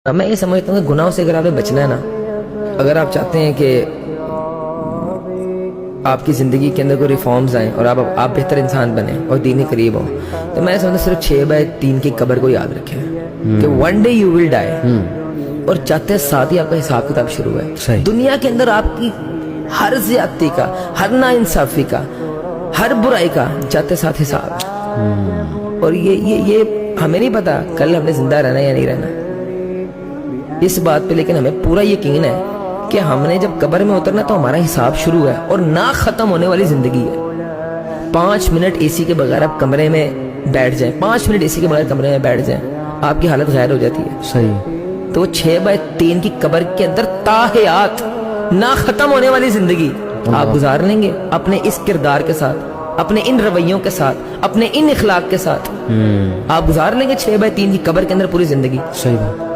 मैं ये समझता हूँ कि गुनाहों से अगर आपने बचना है ना, अगर आप चाहते हैं कि आपकी ज़िंदगी के अंदर कोई रिफॉर्म्स आए और आप बेहतर इंसान बने और दीनी करीब हो, तो मैं समझता सिर्फ 6/3 की कब्र को याद रखें कि one day you will die, और जाते साथ ही आपका हिसाब किताब शुरू है। दुनिया के अंदर आपकी हर ज्यादती का, हर नाइंसाफी का, हर बुराई का जाते साथ हिसाब है। और ये हमें नहीं पता कल हमने जिंदा रहना या नहीं रहना इस बात पे, लेकिन हमें पूरा यकीन है कि हमने जब कब्र में उतरना तो हमारा हिसाब शुरू है और ना खत्म होने वाली जिंदगी है। 5 मिनट एसी के बगैर आप कमरे में बैठ जाएं, 5 मिनट एसी के बगैर कमरे में बैठ जाएं, आपकी हालत गैर हो जाती है। सही। तो 6/3 की कब्र के अंदर ताहयात ना खत्म होने वाली जिंदगी आप गुजार लेंगे अपने इस किरदार के साथ, अपने इन रवैयों के साथ, अपने इन इखलाक के साथ आप गुजार लेंगे 6/3 की कब्र के अंदर पूरी जिंदगी। सही बात।